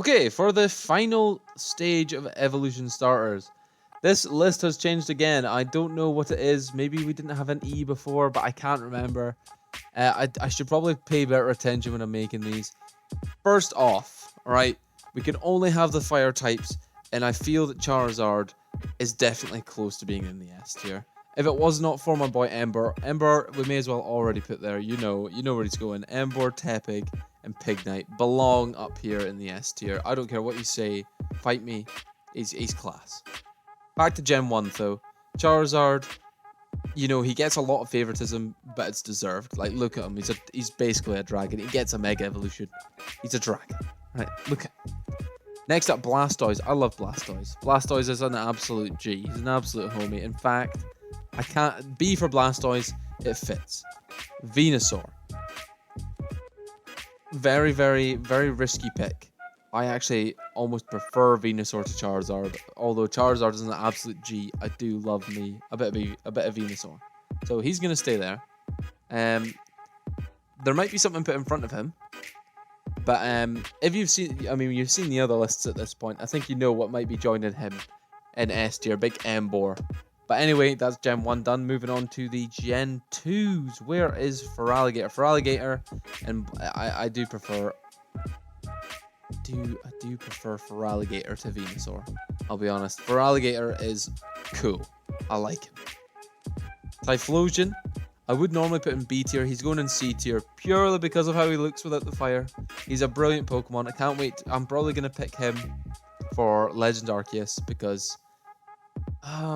Okay, for the final stage of evolution starters, this list has changed again. I don't know what it is. Maybe we didn't have an E before, but I can't remember. I should probably pay better attention when I'm making these. First off, alright, we can only have the fire types, and I feel that Charizard is definitely close to being in the S tier. If it was not for my boy Ember, we may as well already put there. You know where he's going. Ember, Tepig, and Pignite belong up here in the S tier. I don't care what you say. Fight me. He's class. Back to Gen 1 though. Charizard, he gets a lot of favoritism, but it's deserved. Like, look at him. He's basically a dragon. He gets a Mega Evolution. He's a dragon. Right, look at him. Next up, Blastoise. I love Blastoise. Blastoise is an absolute G. He's an absolute homie. In fact, I can't... B for Blastoise, it fits. Venusaur. Very, very, very risky pick. I actually almost prefer Venusaur to Charizard. Although Charizard is an absolute G, I do love me a bit of Venusaur. So he's gonna stay there. There might be something put in front of him, but if you've seen the other lists at this point, I think you know what might be joining him in S tier. Big Ember. But anyway, that's Gen 1 done. Moving on to the Gen 2s. Where is Feraligatr? Feraligatr, and I do prefer. I do prefer Feraligatr to Venusaur. I'll be honest. Feraligatr is cool. I like him. Typhlosion, I would normally put in B tier. He's going in C tier purely because of how he looks without the fire. He's a brilliant Pokemon. I can't wait. I'm probably going to pick him for Legend Arceus because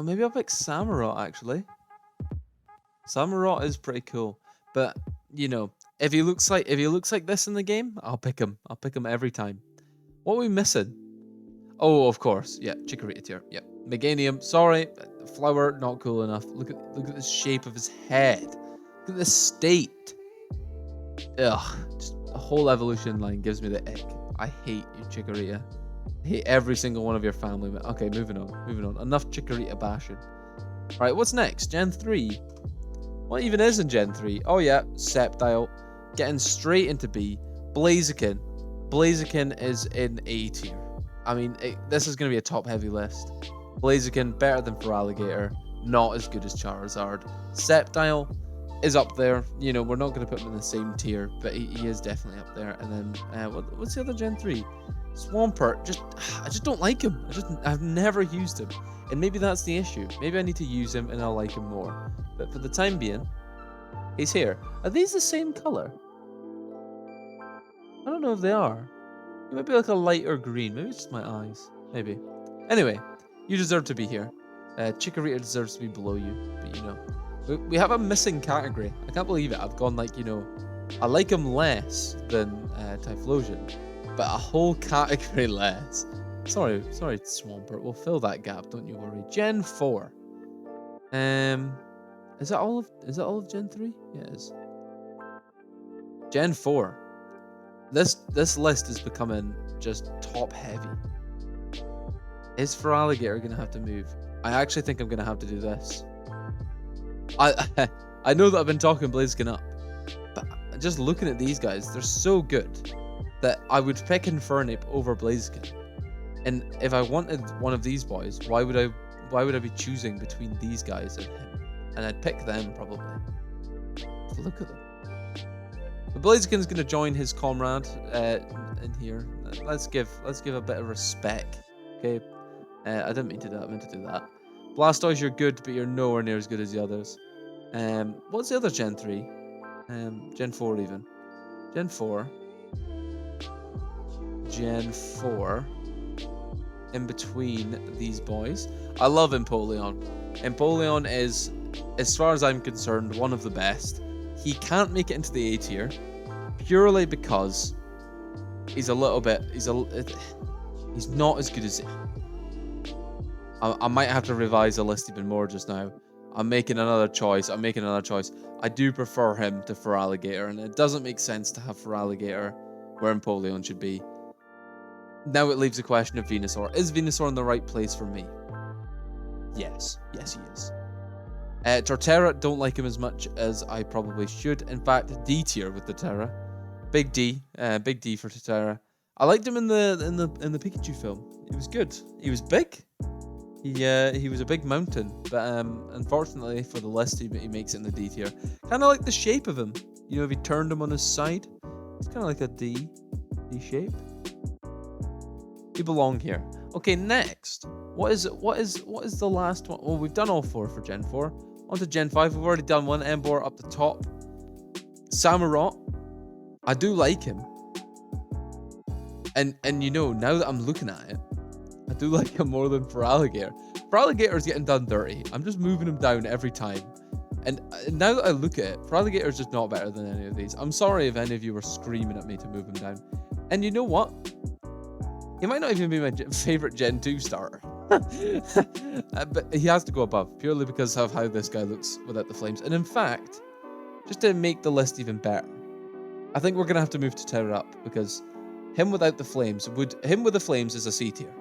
maybe I'll pick Samurott actually. Samurott is pretty cool, but if he looks like this in the game, I'll pick him. I'll pick him every time. What are we missing? Oh, of course. Yeah, Chikorita tier. Yeah. Meganium. Sorry. Flower, not cool enough. Look at the shape of his head. Look at the state. Ugh. Just the whole evolution line gives me the ick. I hate you, Chikorita. I hate every single one of your family. Okay, moving on. Enough Chikorita bashing. Alright, what's next? Gen 3. What even is in Gen 3? Oh yeah, Sceptile. Getting straight into B. Blaziken. Blaziken is in A tier. I mean, this is going to be a top-heavy list. Blaziken, better than Feraligatr. Not as good as Charizard. Sceptile is up there. We're not going to put him in the same tier, but he is definitely up there. And then, what's the other Gen 3? Swampert. I just don't like him. I've never used him. And maybe that's the issue. Maybe I need to use him and I'll like him more. But for the time being, he's here. Are these the same color? I don't know if they are. It might be like a lighter green. Maybe it's just my eyes. Maybe. Anyway, you deserve to be here. Chikorita deserves to be below you. But we have a missing category. I can't believe it. I've gone like, I like him less than Typhlosion, but a whole category less. Sorry, Swampert. We'll fill that gap. Don't you worry. Gen 4. Is that all of Gen 3? Yeah, it is. Gen 4. This list is becoming just top heavy. Is Feraligatr gonna have to move? I actually think I'm gonna have to do this. I know that I've been talking Blaziken up, but just looking at these guys, they're so good that I would pick Infernape over Blaziken. And if I wanted one of these boys, why would I be choosing between these guys and him? And I'd pick them probably. Look at them. The Blaziken's gonna join his comrade in here. Let's give a bit of respect. Okay. I didn't mean to do that. I meant to do that. Blastoise, you're good, but you're nowhere near as good as the others. What's the other Gen 3? Gen 4 even. Gen 4. In between these boys. I love Empoleon. Empoleon is, as far as I'm concerned, one of the best. He can't make it into the A tier purely because he's not as good as I might have to revise the list even more just now. I'm making another choice. I do prefer him to Feraligatr, and it doesn't make sense to have Feraligatr where Empoleon should be. Now it leaves the question of Venusaur. Is Venusaur in the right place for me? Yes. Yes, he is. Torterra, don't like him as much as I probably should. In fact, D tier with Torterra. Big D for Torterra. I liked him in the Pikachu film. He was good. He was big. He was a big mountain, but unfortunately for the list, he makes it in the D tier. Kind of like the shape of him. You know, if he turned him on his side, it's kind of like a D shape. He belong here. Okay, next. What is the last one? Well, we've done all 4 for Gen 4. On to Gen 5. We've already done one. Emboar up the top. Samurott. I do like him. And you know, now that I'm looking at it, I do like him more than Feraligatr. Feraligatr's getting done dirty. I'm just moving him down every time. And now that I look at it, Feraligatr's just not better than any of these. I'm sorry if any of you were screaming at me to move him down. And you know what? He might not even be my favorite Gen 2 starter. But he has to go above, purely because of how this guy looks without the flames. And in fact, just to make the list even better, I think we're going to have to move to Tower Up, because him without the flames him with the flames is a C tier.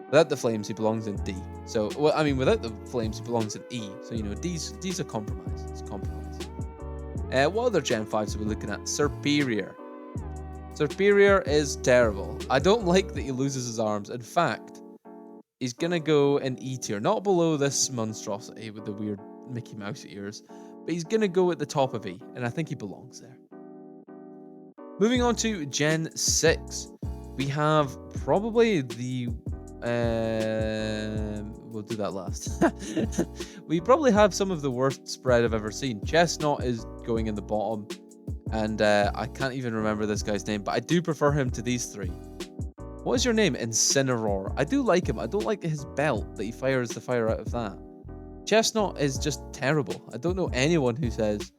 Without the flames, he belongs in D. So, well, I mean, without the flames, he belongs in E. So, you know, D's a compromise. It's a compromise. What other Gen 5s are we looking at? Serperior. Serperior is terrible. I don't like that he loses his arms. In fact, he's going to go in E tier. Not below this monstrosity with the weird Mickey Mouse ears. But he's going to go at the top of E. And I think he belongs there. Moving on to Gen 6. We have probably the... we'll do that last. We probably have some of the worst spread I've ever seen. Chestnut is going in the bottom, and I can't even remember this guy's name, but I do prefer him to these 3. What is your name? Incineroar. I do like him. I don't like his belt that he fires the fire out of that. Chestnut is just terrible. I don't know anyone who says,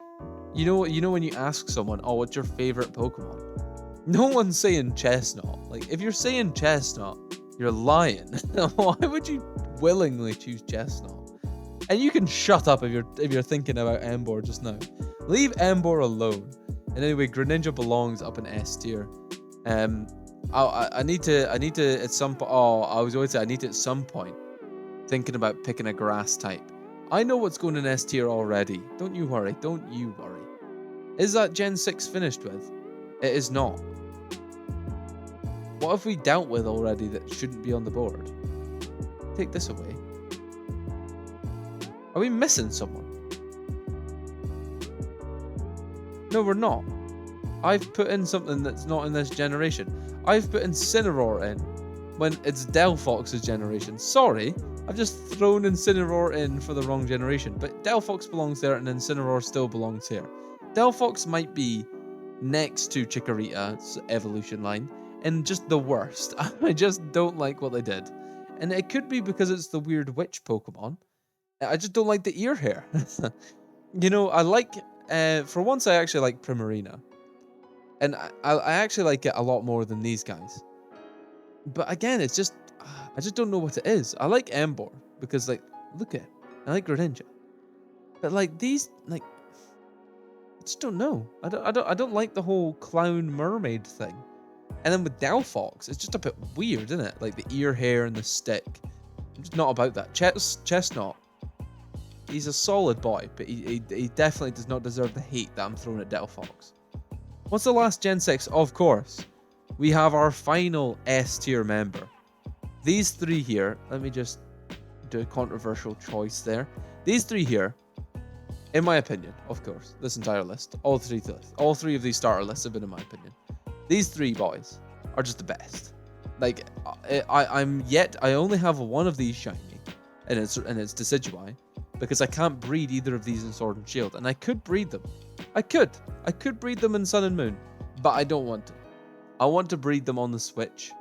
you know when you ask someone, oh, what's your favorite Pokemon? No one's saying Chestnut. Like, if you're saying Chestnut, you're lying. Why would you willingly choose Chestnut? And you can shut up if you're thinking about Emboar just now. Leave Emboar alone. And anyway, Greninja belongs up in S tier. I need to at some point. Oh, I was going to say I need to at some point thinking about picking a grass type. I know what's going in S tier already. Don't you worry. Don't you worry. Is that Gen 6 finished with? It is not. What have we dealt with already that shouldn't be on the board? Take this away. Are we missing someone? No, we're not. I've put in something that's not in this generation. I've put Incineroar in when it's Delphox's generation. Sorry, I've just thrown Incineroar in for the wrong generation. But Delphox belongs there and Incineroar still belongs here. Delphox might be next to Chikorita's evolution line and just the worst. I just don't like what they did. And it could be because it's the weird witch Pokemon. I just don't like the ear hair. You know, I like... for once, I actually like Primarina. And I actually like it a lot more than these guys. But again, it's just... I just don't know what it is. I like Emboar. Because, like, look at it. I like Greninja. But, like, these... like, I just don't know. I don't like the whole clown mermaid thing. And then with Delphox, it's just a bit weird, isn't it? Like the ear hair and the stick. I'm just not about that. Chestnut. He's a solid boy, but he definitely does not deserve the hate that I'm throwing at Delphox. What's the last Gen 6? Of course. We have our final S tier member. These 3 here. Let me just do a controversial choice there. These 3 here. In my opinion, of course, this entire list, all three of these starter lists have been in my opinion. These 3 boys are just the best. Like, I only have one of these shiny, and it's Decidueye, because I can't breed either of these in Sword and Shield, and I could breed them. I could breed them in Sun and Moon, but I don't want to. I want to breed them on the Switch,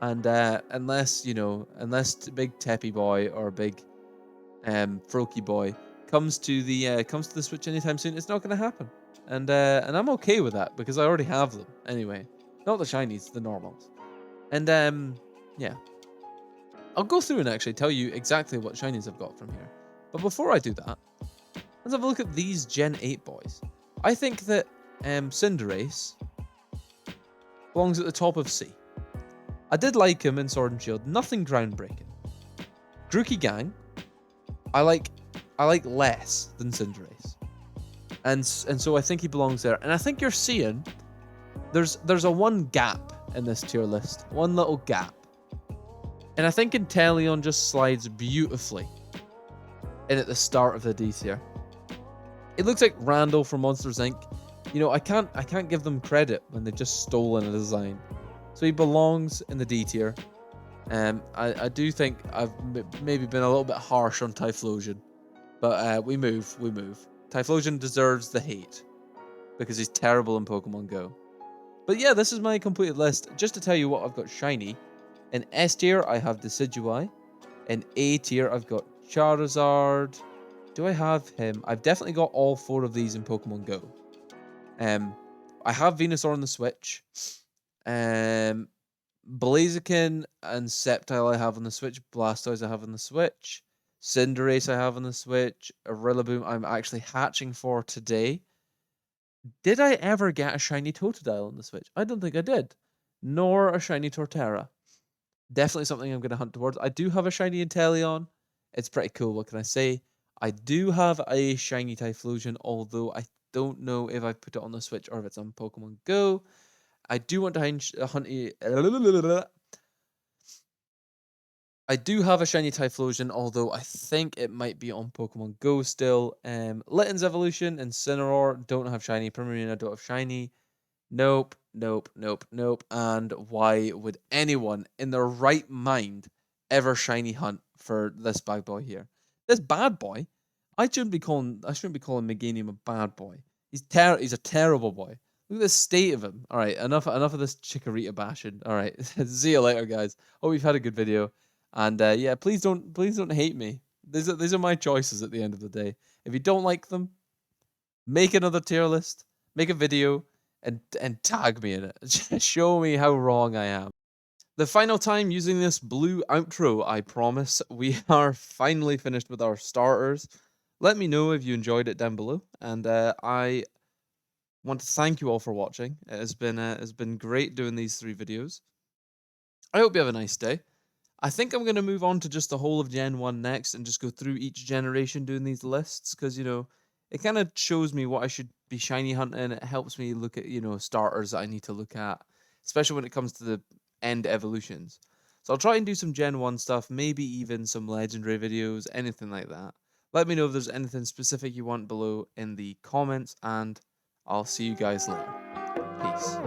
and unless Big Teppy Boy or Big Froakie Boy comes to the Switch anytime soon, it's not going to happen. And I'm okay with that because I already have them anyway. Not the shinies, the normals. And yeah, I'll go through and actually tell you exactly what shinies I've got from here. But before I do that, let's have a look at these Gen 8 boys. I think that Cinderace belongs at the top of C. I did like him in Sword and Shield, nothing groundbreaking. Grookey Gang, I like less than Cinderace. And so I think he belongs there. And I think you're seeing there's a one gap in this tier list. One little gap. And I think Inteleon just slides beautifully in at the start of the D tier. It looks like Randall from Monsters Inc. You know, I can't give them credit when they've just stolen a design. So he belongs in the D tier. I do think I've maybe been a little bit harsh on Typhlosion. But we move. Typhlosion deserves the hate because he's terrible in Pokemon Go. But yeah, this is my completed list. Just to tell you what I've got shiny. In S tier, I have Decidueye. In A tier, I've got Charizard. Do I have him? I've definitely got all 4 of these in Pokemon Go. I have Venusaur on the Switch. Blaziken and Sceptile I have on the Switch. Blastoise I have on the Switch. Cinderace I have on the Switch. A Rillaboom I'm actually hatching for today. Did I ever get a shiny Totodile on the Switch? I don't think I did. Nor a shiny Torterra. Definitely something I'm going to hunt towards. I do have a shiny Inteleon. It's pretty cool. What can I say? I do have a shiny Typhlosion, although I don't know if I put it on the Switch or if it's on Pokemon Go. I do want to hunt I do have a shiny Typhlosion, although I think it might be on Pokemon Go still. Litten's Evolution, Incineroar, don't have shiny. Primarina, don't have shiny. Nope. And why would anyone in their right mind ever shiny hunt for this bad boy here? This bad boy? I shouldn't be calling Meganium a bad boy. He's a terrible boy. Look at the state of him. All right, enough of this Chikorita bashing. All right, see you later, guys. Hope you've had a good video, and yeah, please don't hate me. These are my choices at the end of the day. If you don't like them, make another tier list, make a video, and tag me in it. Just show me how wrong I am. The final time using this blue outro, I promise. We are finally finished with our starters. Let me know if you enjoyed it down below, and I want to thank you all for watching. It's been great doing these 3 videos. I hope you have a nice day. I think I'm going to move on to just the whole of Gen 1 next and just go through each generation doing these lists, because, you know, it kind of shows me what I should be shiny hunting. It helps me look at, you know, starters that I need to look at, especially when it comes to the end evolutions. So I'll try and do some Gen 1 stuff, maybe even some legendary videos, anything like that. Let me know if there's anything specific you want below in the comments, and I'll see you guys later. Peace.